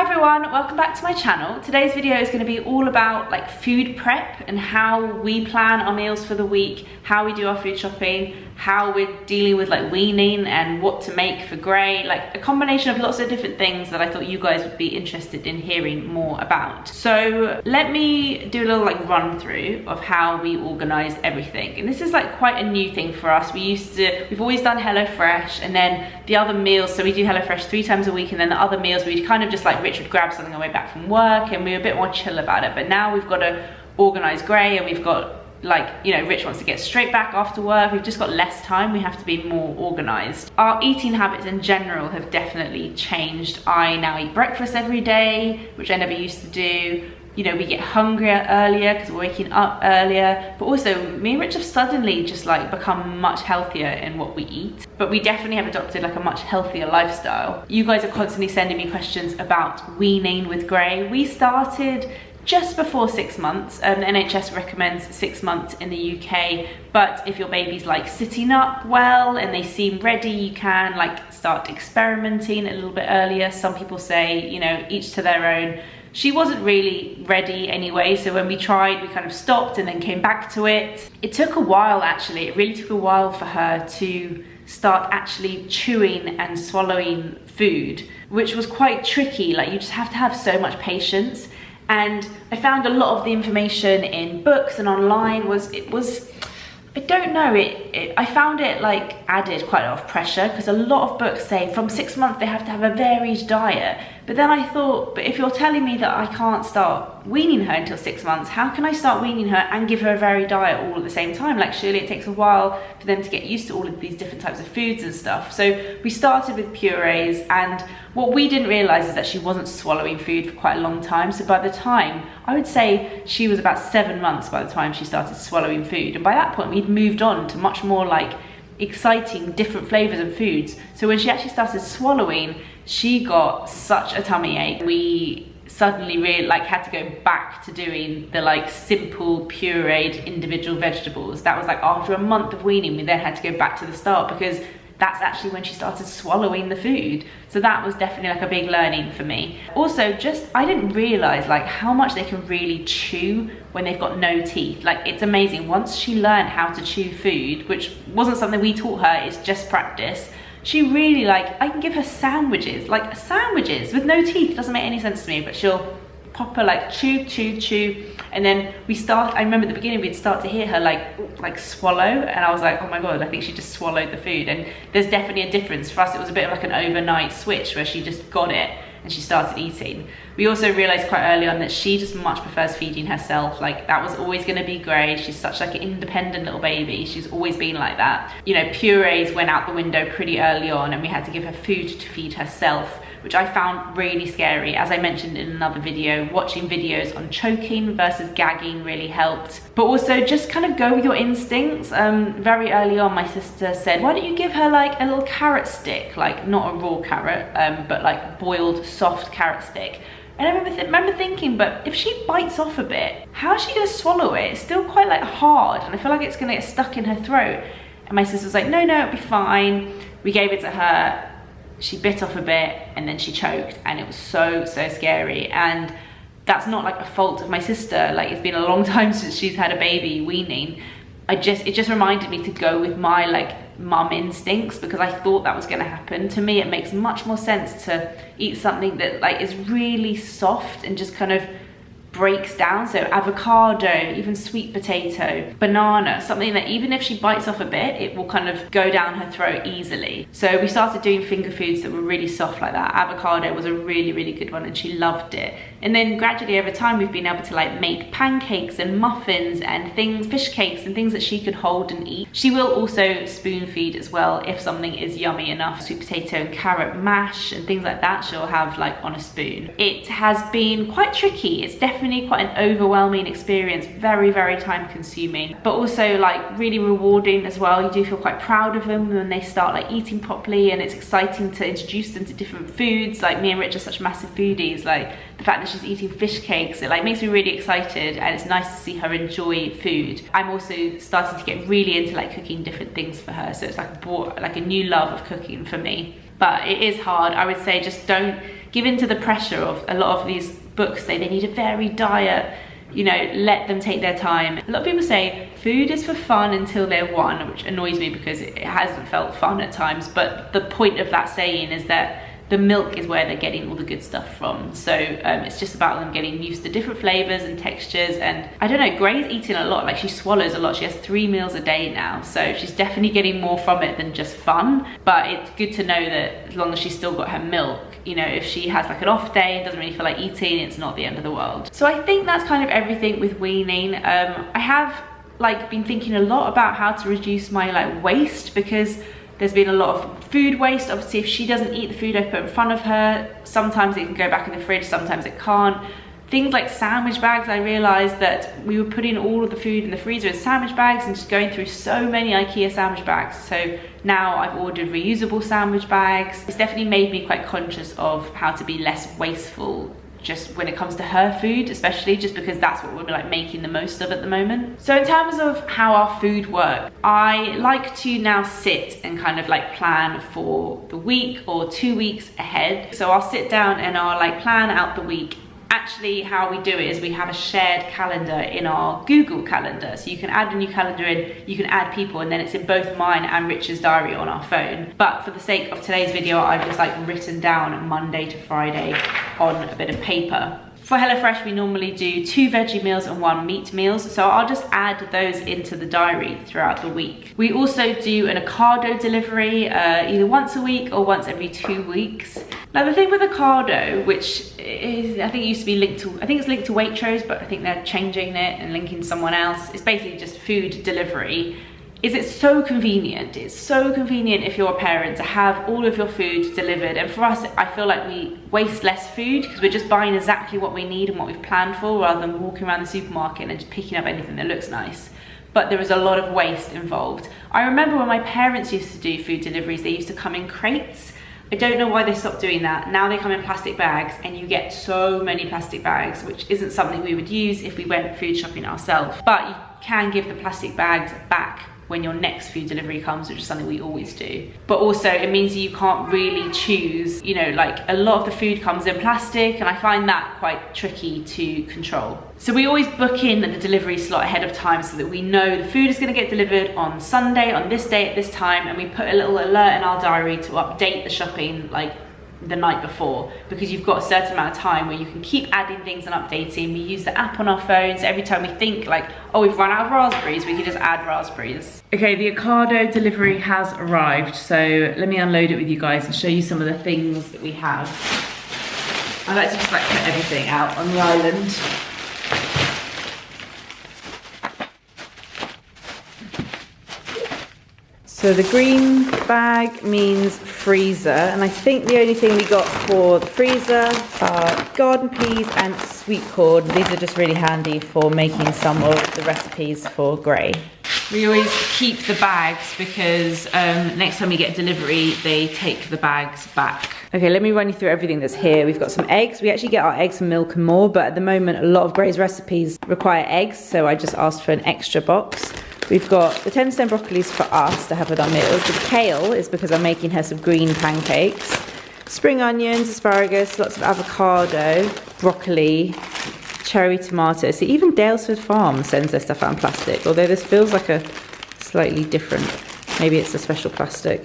everyone, welcome back to my channel. Today's video is going to be all about like food prep and how we plan our meals for the week, how we do our food shopping, how we're dealing with like weaning and what to make for Gray, like a combination of lots of different things that I thought you guys would be interested in hearing more about. So let me do a little like run through of how we organize everything. And this is like quite a new thing for us. We've always done HelloFresh, and then the other meals, so we do HelloFresh 3 times a week, and then the other meals we'd kind of just like Rich would grab something on the way back from work and we were a bit more chill about it. But now we've got to organize Gray, and we've got like, you know, Rich wants to get straight back after work. We've just got less time. We have to be more organized. Our eating habits in general have definitely changed. I now eat breakfast every day, which I never used to do. You know, we get hungrier earlier because we're waking up earlier, but also me and Rich have suddenly just like become much healthier in what we eat. But we definitely have adopted like a much healthier lifestyle. You guys are constantly sending me questions about weaning with Gray. We started just before 6 months. The NHS recommends 6 months in the UK, but if your baby's like sitting up well and they seem ready, you can like start experimenting a little bit earlier. Some people say, you know, each to their own. She wasn't really ready anyway, so when we tried, we kind of stopped and then came back to it. It took a while actually. It really took a while for her to start actually chewing and swallowing food, which was quite tricky. Like, you just have to have so much patience. And I found a lot of the information in books and online I don't know, I found it like added quite a lot of pressure, because a lot of books say from 6 months they have to have a varied diet. But then I thought, but if you're telling me that I can't start weaning her until 6 months, how can I start weaning her and give her a varied diet all at the same time? Like, surely it takes a while for them to get used to all of these different types of foods and stuff. So we started with purees, and what we didn't realize is that she wasn't swallowing food for quite a long time. So by the time, I would say she was about 7 months by the time she started swallowing food. And by that point, we'd moved on to much more like exciting different flavors of foods. So when she actually started swallowing, she got such a tummy ache. We suddenly really like had to go back to doing the like simple pureed individual vegetables. That was like after a month of weaning, we then had to go back to the start, because that's actually when she started swallowing the food. So that was definitely like a big learning for me. Also, just, I didn't realize like how much they can really chew when they've got no teeth. Like, it's amazing. Once she learned how to chew food, which wasn't something we taught her, it's just practice, she really like, I can give her sandwiches, like sandwiches with no teeth. It doesn't make any sense to me, but she'll pop her like chew, chew, chew. And then I remember at the beginning we'd start to hear her like swallow, and I was like, oh my god, I think she just swallowed the food. And there's definitely a difference. For us, it was a bit of like an overnight switch where she just got it and she started eating. We also realized quite early on that she just much prefers feeding herself. Like, that was always going to be Gray. She's such like an independent little baby. She's always been like that. You know, purees went out the window pretty early on, and we had to give her food to feed herself, which I found really scary. As I mentioned in another video, watching videos on choking versus gagging really helped. But also just kind of go with your instincts. Very early on, my sister said, why don't you give her like a little carrot stick, like not a raw carrot, but like boiled soft carrot stick. And I remember thinking, but if she bites off a bit, how is she gonna swallow it? It's still quite like hard, and I feel like it's gonna get stuck in her throat. And my sister was like, no, it'll be fine. We gave it to her. She bit off a bit and then she choked, and it was so scary. And that's not like a fault of my sister. Like, it's been a long time since she's had a baby weaning. It just reminded me to go with my like mum instincts, because I thought that was going to happen. To me, it makes much more sense to eat something that like is really soft and just kind of breaks down. So avocado, even sweet potato, banana, something that even if she bites off a bit, it will kind of go down her throat easily. So we started doing finger foods that were really soft like that. Avocado was a really good one, and she loved it. And then gradually over time, we've been able to like make pancakes and muffins and things, fish cakes and things that she could hold and eat. She will also spoon feed as well if something is yummy enough. Sweet potato and carrot mash and things like that she'll have like on a spoon. It has been quite tricky. It's definitely quite an overwhelming experience, very time consuming, but also like really rewarding as well. You do feel quite proud of them when they start like eating properly, and it's exciting to introduce them to different foods. Like, me and Rich are such massive foodies. Like, the fact that she's eating fish cakes, it like makes me really excited, and it's nice to see her enjoy food. I'm also starting to get really into like cooking different things for her, so it's like a new love of cooking for me. But it is hard. I would say just don't give in to the pressure of a lot of these books say they need a varied diet. You know, let them take their time. A lot of people say food is for fun until they're one, which annoys me because it hasn't felt fun at times. But the point of that saying is that the milk is where they're getting all the good stuff from. So it's just about them getting used to different flavors and textures. And I don't know, Gray's eating a lot, like she swallows a lot. She has 3 meals a day now. So she's definitely getting more from it than just fun. But it's good to know that as long as she's still got her milk, you know, if she has like an off day and doesn't really feel like eating, it's not the end of the world. So I think that's kind of everything with weaning. I have like been thinking a lot about how to reduce my like waste, because there's been a lot of food waste. Obviously, if she doesn't eat the food I put in front of her, sometimes it can go back in the fridge, sometimes it can't. Things like sandwich bags, I realized that we were putting all of the food in the freezer in sandwich bags and just going through so many IKEA sandwich bags. So now I've ordered reusable sandwich bags. It's definitely made me quite conscious of how to be less wasteful just when it comes to her food, especially just because that's what we're like making the most of at the moment. So in terms of how our food works, I like to now sit and kind of like plan for the week or 2 weeks ahead. So I'll sit down and I'll like plan out the week. Actually, how we do it is we have a shared calendar in our Google calendar. So you can add a new calendar in, you can add people, and then it's in both mine and Richard's diary on our phone. But for the sake of today's video, I've just like written down Monday to Friday on a bit of paper. For HelloFresh, we normally do 2 veggie meals and 1 meat meals, so I'll just add those into the diary throughout the week. We also do an Ocado delivery either once a week or once every 2 weeks. Now the thing with Ocado, which is, I think it used to be linked to, I think it's linked to Waitrose, but I think they're changing it and linking to someone else. It's basically just food delivery. Is it's so convenient. It's so convenient if you're a parent to have all of your food delivered. And for us, I feel like we waste less food because we're just buying exactly what we need and what we've planned for, rather than walking around the supermarket and just picking up anything that looks nice. But there is a lot of waste involved. I remember when my parents used to do food deliveries, they used to come in crates. I don't know why they stopped doing that. Now they come in plastic bags, and you get so many plastic bags, which isn't something we would use if we went food shopping ourselves. But you can give the plastic bags back when your next food delivery comes, which is something we always do. But also it means you can't really choose, you know, like a lot of the food comes in plastic, and I find that quite tricky to control. So we always book in the delivery slot ahead of time so that we know the food is going to get delivered on Sunday, on this day at this time, and we put a little alert in our diary to update the shopping like the night before, because you've got a certain amount of time where you can keep adding things and updating. We use the app on our phones. Every time we think like, oh, we've run out of raspberries, we can just add raspberries. Okay, the Ocado delivery has arrived, so let me unload it with you guys and show you some of the things that we have. I like to just like put everything out on the island. So the green bag means freezer, and I think the only thing we got for the freezer are garden peas and sweet corn. These are just really handy for making some of the recipes for Gray. We always keep the bags because next time we get a delivery, they take the bags back. Okay, let me run you through everything that's here. We've got some eggs. We actually get our eggs from Milk and More, but at the moment, a lot of Gray's recipes require eggs, so I just asked for an extra box. We've got the 10% broccolis for us to have with our meals. The kale is because I'm making her some green pancakes. Spring onions, asparagus, lots of avocado, broccoli, cherry tomatoes. See, even Dalesford Farm sends their stuff out in plastic, although this feels like a slightly different, maybe it's a special plastic.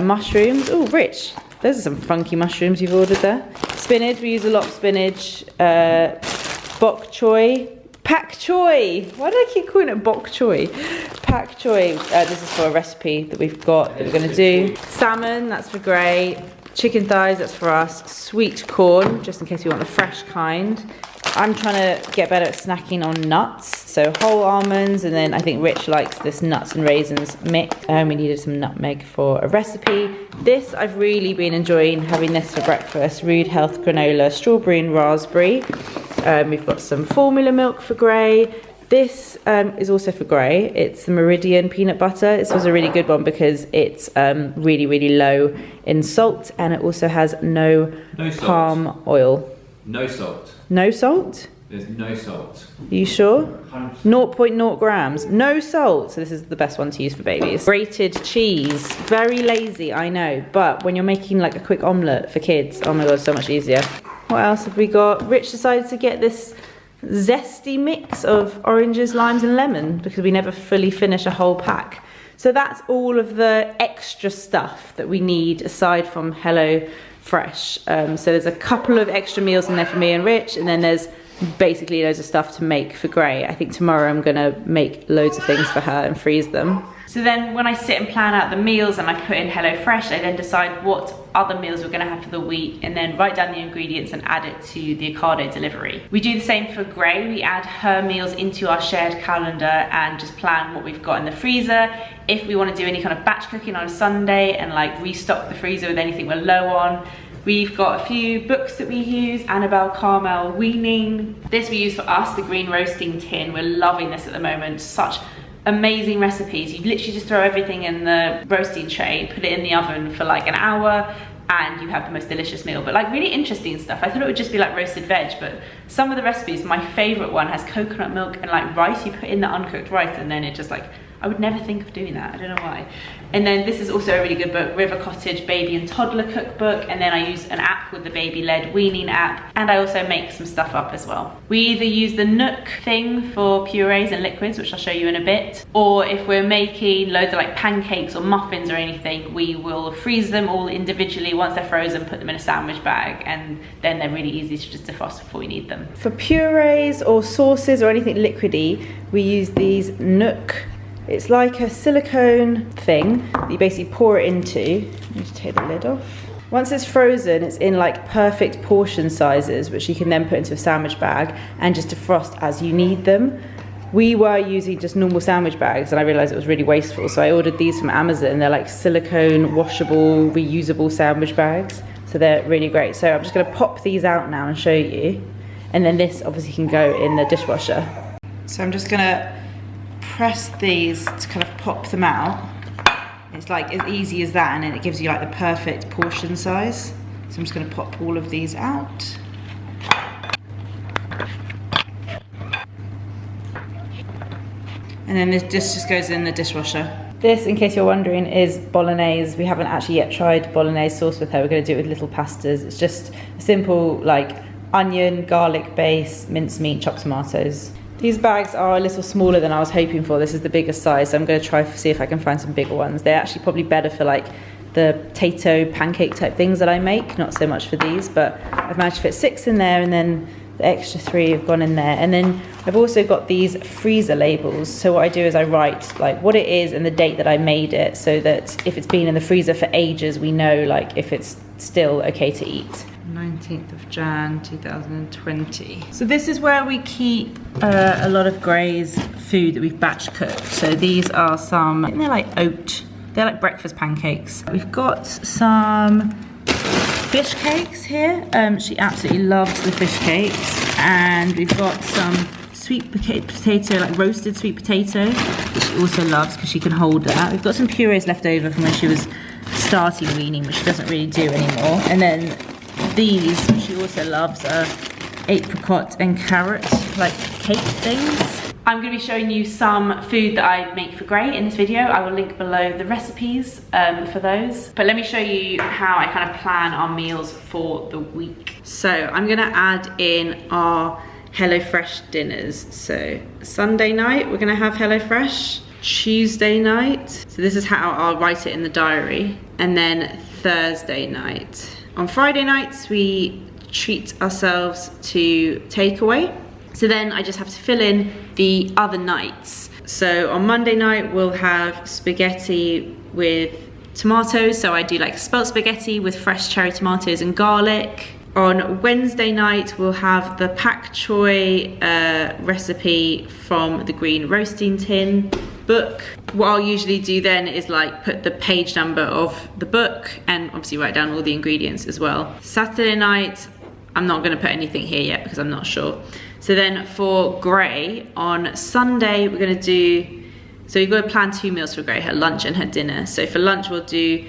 Mushrooms, oh, Rich, those are some funky mushrooms you've ordered there. Spinach, we use a lot of spinach. Bok choy. Pak choy. Why do I keep calling it bok choy? Pak choy. This is for a recipe that we've got that we're going to do. Salmon, that's for Gray. Chicken thighs, that's for us. Sweet corn, just in case we want the fresh kind. I'm trying to get better at snacking on nuts. So whole almonds, and then I think Rich likes this nuts and raisins mix. We needed some nutmeg for a recipe. This, I've really been enjoying having this for breakfast. Rude Health granola, strawberry and raspberry. We've got some formula milk for Gray. This is also for Gray. It's the Meridian peanut butter. This was a really good one because it's really, really low in salt, and it also has no palm oil. No salt. No salt? There's no salt. Are you sure? 100%. 0.0 grams, no salt. So this is the best one to use for babies. Grated cheese, very lazy, I know, but when you're making like a quick omelette for kids, oh my god, so much easier. What else have we got? Rich decided to get this zesty mix of oranges, limes and lemon because we never fully finish a whole pack. So that's all of the extra stuff that we need aside from Hello Fresh. So there's a couple of extra meals in there for me and Rich, and then there's basically loads of stuff to make for Gray. I think tomorrow I'm gonna make loads of things for her and freeze them. So then when I sit and plan out the meals and I put in Hello Fresh, I then decide what other meals we're gonna have for the week and then write down the ingredients and add it to the Ocado delivery. We do the same for Gray. We add her meals into our shared calendar and just plan what we've got in the freezer. If we want to do any kind of batch cooking on a Sunday and like restock the freezer with anything we're low on. We've got a few books that we use, Annabelle Carmel Weaning. This we use for us, the green roasting tin. We're loving this at the moment. Such amazing recipes. You literally just throw everything in the roasting tray, put it in the oven for like an hour, and you have the most delicious meal. But like really interesting stuff. I thought it would just be like roasted veg, but some of the recipes, my favorite one has coconut milk and like rice. You put in the uncooked rice and then it just like, I would never think of doing that, I don't know why. And then this is also a really good book, River Cottage Baby and Toddler Cookbook, and then I use an app called the Baby-led Weaning app, and I also make some stuff up as well. We either use the Nook thing for purees and liquids, which I'll show you in a bit, or if we're making loads of like pancakes or muffins or anything, we will freeze them all individually. Once they're frozen, put them in a sandwich bag, and then they're really easy to just defrost before we need them. For purees or sauces or anything liquidy, we use these Nook. It's like a silicone thing that you basically pour it into. Let me just take the lid off. Once it's frozen, it's in like perfect portion sizes, which you can then put into a sandwich bag and just defrost as you need them. We were using just normal sandwich bags and I realized it was really wasteful, so I ordered these from Amazon. They're like silicone, washable, reusable sandwich bags. So they're really great. So I'm just gonna pop these out now and show you. And then this obviously can go in the dishwasher. So I'm just gonna press these to kind of pop them out. It's like as easy as that, and then it gives you like the perfect portion size. So I'm just going to pop all of these out. And then this just goes in the dishwasher. This, in case you're wondering, is bolognese. We haven't actually yet tried bolognese sauce with her. We're going to do it with little pastas. It's just a simple like onion, garlic base, mincemeat, chopped tomatoes. These bags are a little smaller than I was hoping for. This is the biggest size, so I'm going to try to see if I can find some bigger ones. They're actually probably better for like the potato pancake type things that I make, not so much for these, but I've managed to fit 6 in there, and then the extra 3 have gone in there. And then I've also got these freezer labels. So what I do is I write like what it is and the date that I made it, so that if it's been in the freezer for ages, we know like if it's still okay to eat. 19th of Jan 2020. So this is where we keep a lot of Gray's food that we've batch cooked. So these are some, I think they're like oat, they're like breakfast pancakes. We've got some fish cakes here. She absolutely loves the fish cakes. And we've got some sweet potato, like roasted sweet potato, which she also loves because she can hold that. We've got some purees left over from when she was starting weaning, which she doesn't really do anymore. And then these, she also loves, apricot and carrot, like cake things. I'm going to be showing you some food that I make for Gray in this video. I will link below the recipes for those. But let me show you how I kind of plan our meals for the week. So I'm going to add in our HelloFresh dinners. So Sunday night, we're going to have HelloFresh. Tuesday night, so this is how I'll write it in the diary. And then Thursday night. On Friday nights, we treat ourselves to takeaway. So then I just have to fill in the other nights. So on Monday night, we'll have spaghetti with tomatoes. So I do like spelt spaghetti with fresh cherry tomatoes and garlic. On Wednesday night, we'll have the pak choi recipe from the green roasting tin book. What I'll usually do then is like put the page number of the book and obviously write down all the ingredients as well. Saturday night, I'm not gonna put anything here yet because I'm not sure. So then for Gray, on Sunday, we're gonna do, so you've got to plan 2 meals for Gray, her lunch and her dinner. So for lunch, we'll do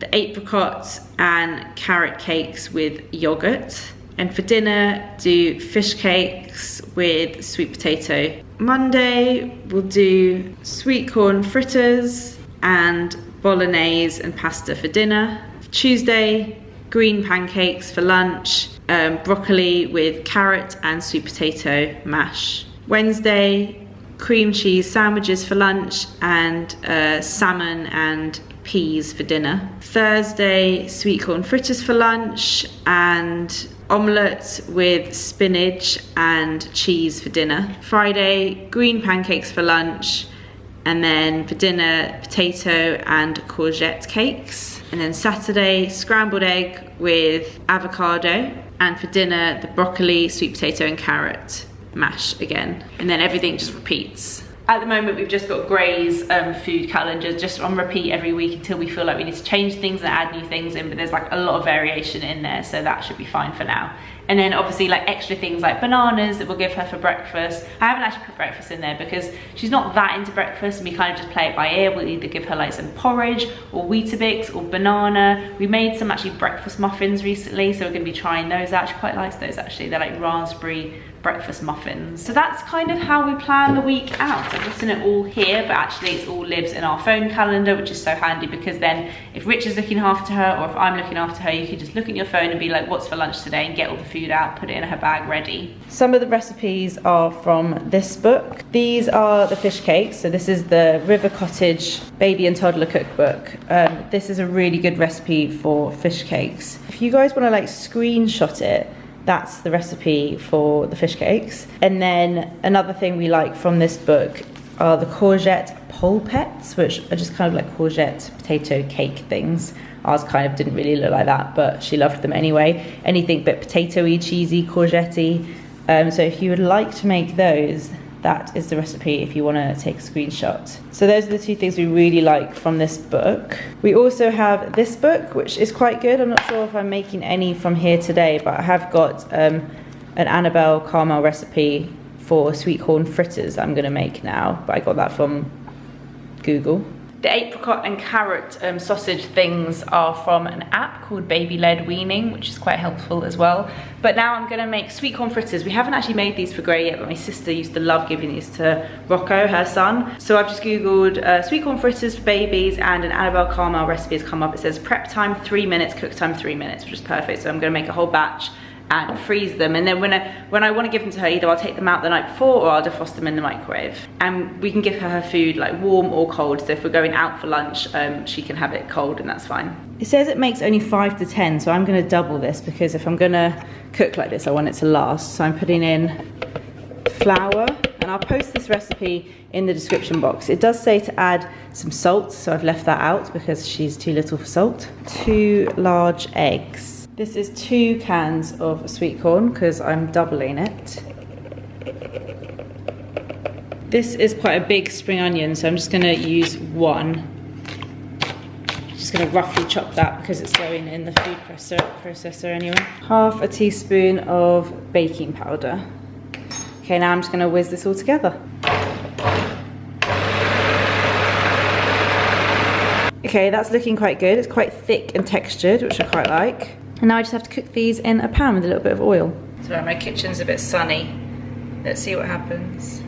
the apricot and carrot cakes with yogurt. And for dinner, do fish cakes with sweet potato. Monday, we'll do sweet corn fritters and bolognese and pasta for dinner. Tuesday, green pancakes for lunch, broccoli with carrot and sweet potato mash. Wednesday, cream cheese sandwiches for lunch and salmon and peas for dinner. Thursday, sweet corn fritters for lunch and omelette with spinach and cheese for dinner. Friday, green pancakes for lunch, and then for dinner, potato and courgette cakes. And then Saturday, scrambled egg with avocado, and for dinner, the broccoli, sweet potato and carrot mash again. And then everything just repeats. At the moment, we've just got Gray's food calendar just on repeat every week until we feel like we need to change things and add new things in, but there's like a lot of variation in there, so that should be fine for now. And then obviously like extra things like bananas that we'll give her for breakfast. I haven't actually put breakfast in there because she's not that into breakfast, and we kind of just play it by ear. We'll either give her like some porridge or Weetabix or banana. We made some actually breakfast muffins recently, so we're gonna be trying those out. She quite likes those actually. They're like raspberry breakfast muffins. So that's kind of how we plan the week out. I've written it all here, but actually it all lives in our phone calendar, which is so handy because then if Rich is looking after her or if I'm looking after her, you can just look at your phone and be like, what's for lunch today, and get all the food out, put it in her bag ready. Some of the recipes are from this book. These are the fish cakes. So this is the River Cottage Baby and Toddler Cookbook. This is a really good recipe for fish cakes. If you guys want to like screenshot it, that's the recipe for the fish cakes. And then another thing we like from this book are the courgette polpettes, which are just kind of like courgette potato cake things. Ours kind of didn't really look like that, but she loved them anyway. Anything but potatoey, cheesy, courgette-y. So if you would like to make those, that is the recipe if you want to take a screenshot. So those are the two things we really like from this book. We also have this book, which is quite good. I'm not sure if I'm making any from here today, but I have got an Annabelle caramel recipe for sweet corn fritters that I'm going to make now, but I got that from Google. The apricot and carrot sausage things are from an app called Baby-led Weaning, which is quite helpful as well. But now I'm gonna make sweet corn fritters. We haven't actually made these for Gray yet, but my sister used to love giving these to Rocco, her son. So I've just Googled sweet corn fritters for babies, and an Annabelle caramel recipe has come up. It says prep time 3 minutes, cook time 3 minutes, which is perfect. So I'm gonna make a whole batch and freeze them, and then when I want to give them to her, either I'll take them out the night before or I'll defrost them in the microwave, and we can give her food like warm or cold. So if we're going out for lunch, she can have it cold, and that's fine. It says it makes only 5 to 10, so I'm going to double this because if I'm going to cook like this, I want it to last. So I'm putting in flour, and I'll post this recipe in the description box. It does say to add some salt, so I've left that out because she's too little for salt. 2 large eggs. This is 2 cans of sweet corn because I'm doubling it. This is quite a big spring onion, so I'm just going to use 1. Just going to roughly chop that because it's going in the food processor anyway. 1/2 teaspoon of baking powder. Okay, now I'm just going to whiz this all together. Okay, that's looking quite good. It's quite thick and textured, which I quite like. And now I just have to cook these in a pan with a little bit of oil. So my kitchen's a bit sunny. Let's see what happens.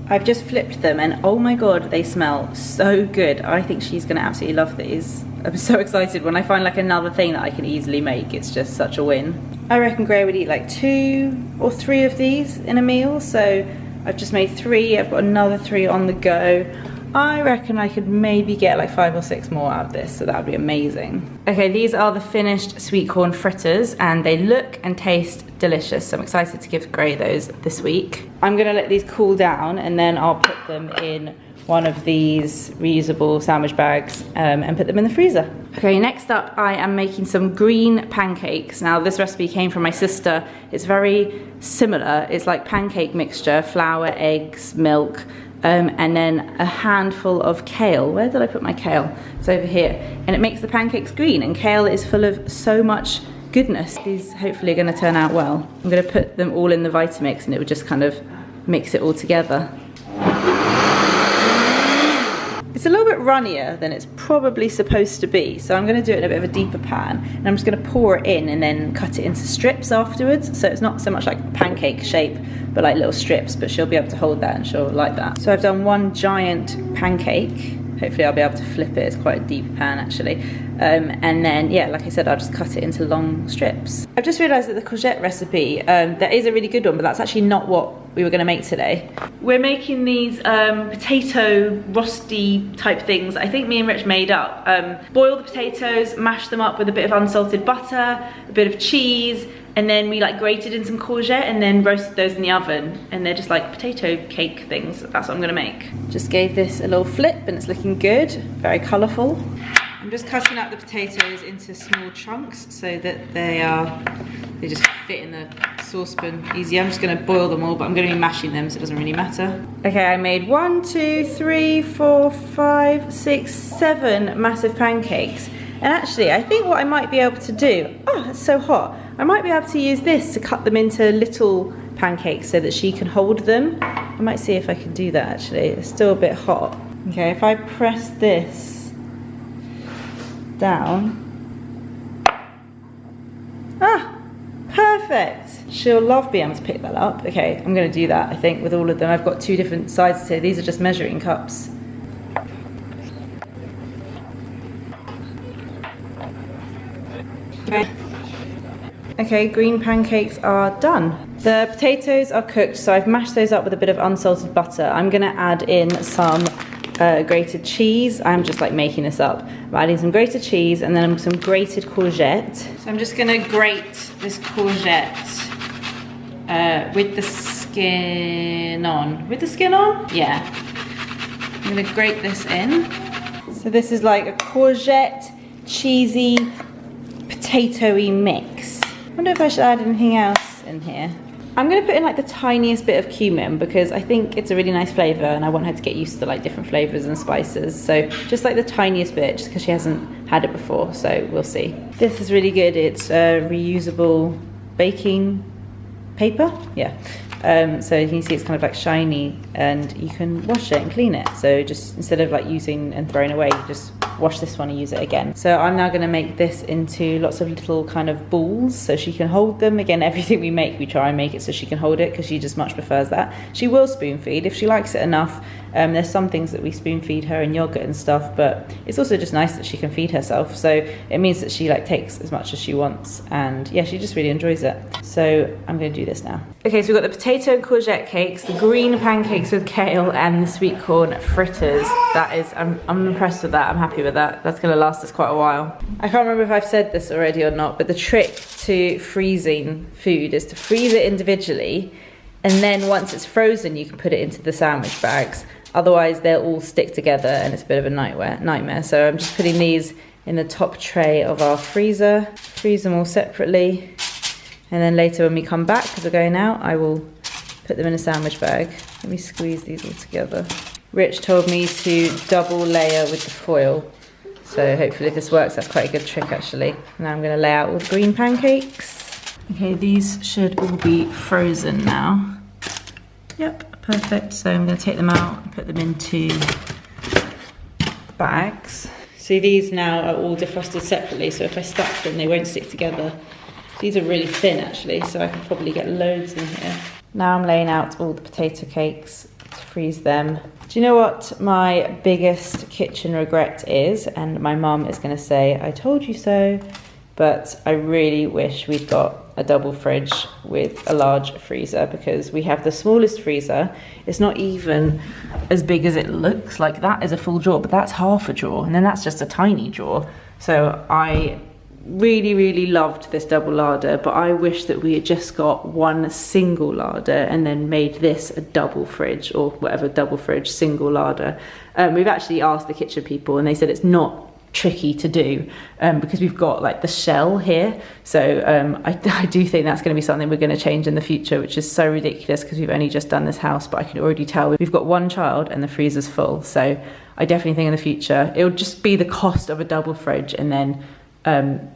I've just flipped them and oh my god, they smell so good. I think she's gonna absolutely love these. I'm so excited when I find like another thing that I can easily make. It's just such a win. I reckon Gray would eat like 2 or 3 of these in a meal. So I've just made 3, I've got another 3 on the go. I reckon I could maybe get like 5 or 6 more out of this, so that would be amazing. Okay, these are the finished sweet corn fritters and they look and taste delicious. So I'm excited to give Gray those this week. I'm gonna let these cool down and then I'll put them in one of these reusable sandwich bags and put them in the freezer. Okay, next up I am making some green pancakes. Now this recipe came from my sister. It's very similar. It's like pancake mixture, flour, eggs, milk, and then a handful of kale. Where did I put my kale? It's over here. And it makes the pancakes green, and kale is full of so much goodness. These hopefully are gonna turn out well. I'm gonna put them all in the Vitamix and it would just kind of mix it all together. It It's a little bit runnier than it's probably supposed to be, so I'm going to do it in a bit of a deeper pan, and I'm just going to pour it in and then cut it into strips afterwards, so it's not so much like pancake shape, but like little strips, but she'll be able to hold that and she'll like that. So I've done one giant pancake. Hopefully I'll be able to flip it, it's quite a deep pan actually. And then, yeah, like I said, I'll just cut it into long strips. I've just realised that the courgette recipe, that is a really good one, but that's actually not what we were going to make today. We're making these potato roasty type things. I think me and Rich made up. Boil the potatoes, mash them up with a bit of unsalted butter, a bit of cheese, and then we like grated in some courgette and then roasted those in the oven, and they're just like potato cake things. That's what I'm gonna make. Just gave this a little flip and it's looking good, very colourful. I'm just cutting up the potatoes into small chunks so that they just fit in the saucepan easy. I'm just gonna boil them all, but I'm gonna be mashing them so it doesn't really matter. Okay, I made 1, 2, 3, 4, 5, 6, 7 massive pancakes. And actually, I think what I might be able to do, oh, it's so hot. I might be able to use this to cut them into little pancakes so that she can hold them. I might see if I can do that actually. It's still a bit hot. Okay, if I press this down. Ah, perfect. She'll love being able to pick that up. Okay, I'm gonna do that, I think, with all of them. I've got 2 different sizes here. These are just measuring cups. Okay, green pancakes are done. The potatoes are cooked, so I've mashed those up with a bit of unsalted butter. I'm gonna add in some grated cheese. I'm just like making this up. I'm adding some grated cheese and then some grated courgette. So I'm just gonna grate this courgette with the skin on. With the skin on? Yeah. I'm gonna grate this in. So this is like a courgette, cheesy, potatoey mix. I wonder if I should add anything else in here. I'm gonna put in like the tiniest bit of cumin because I think it's a really nice flavour and I want her to get used to like different flavours and spices. So just like the tiniest bit, just because she hasn't had it before, so we'll see. This is really good. It's reusable baking paper, yeah. So you can see it's kind of like shiny and you can wash it and clean it. So just instead of like using and throwing away, you just wash this one and use it again. So I'm now gonna make this into lots of little kind of balls so she can hold them. Again, everything we make, we try and make it so she can hold it because she just much prefers that. She will spoon feed if she likes it enough. There's some things that we spoon feed her and yogurt and stuff, but it's also just nice that she can feed herself. So it means that she like takes as much as she wants, and yeah, she just really enjoys it. So I'm gonna do this now. Okay, so we've got the potato and courgette cakes, the green pancakes with kale, and the sweet corn fritters. That is, I'm impressed with that. I'm happy with that. That's gonna last us quite a while. I can't remember if I've said this already or not, but the trick to freezing food is to freeze it individually, and then once it's frozen, you can put it into the sandwich bags. Otherwise, they'll all stick together and it's a bit of a nightmare. So I'm just putting these in the top tray of our freezer. Freeze them all separately. And then later when we come back, because we're going out, I will put them in a sandwich bag. Let me squeeze these all together. Rich told me to double layer with the foil. So hopefully if this works, that's quite a good trick actually. Now I'm gonna lay out all the green pancakes. Okay, these should all be frozen now. Yep, perfect. So I'm gonna take them out and put them into bags. See, these now are all defrosted separately, so if I stack them, they won't stick together. These are really thin actually, so I can probably get loads in here. Now I'm laying out all the potato cakes to freeze them. Do you know what my biggest kitchen regret is? And my mum is gonna say, I told you so, but I really wish we'd got a double fridge with a large freezer, because we have the smallest freezer. It's not even as big as it looks. Like that is a full drawer, but that's half a drawer, and then that's just a tiny drawer. So I really loved this double larder, but I wish that we had just got one single larder and then made this a double fridge, or whatever, double fridge, single larder. We've actually asked the kitchen people and they said it's not tricky to do because we've got like the shell here. So I do think that's going to be something we're going to change in the future, which is so ridiculous because we've only just done this house, but I can already tell we've got one child and the freezer's full. So I definitely think in the future it'll just be the cost of a double fridge and then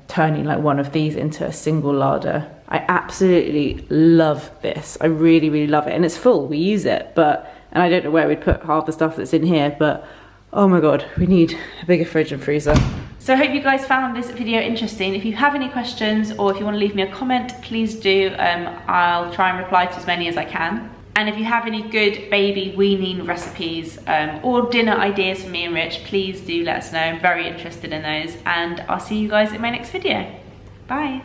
turning like one of these into a single larder. I absolutely love this. I really love it, and it's full. We use it, and I don't know where we'd put half the stuff that's in here, but Oh my God, we need a bigger fridge and freezer. So I hope you guys found this video interesting. If you have any questions or if you want to leave me a comment, please do. I'll try and reply to as many as I can. And if you have any good baby weaning recipes or dinner ideas for me and Rich, please do let us know. I'm very interested in those. And I'll see you guys in my next video. Bye.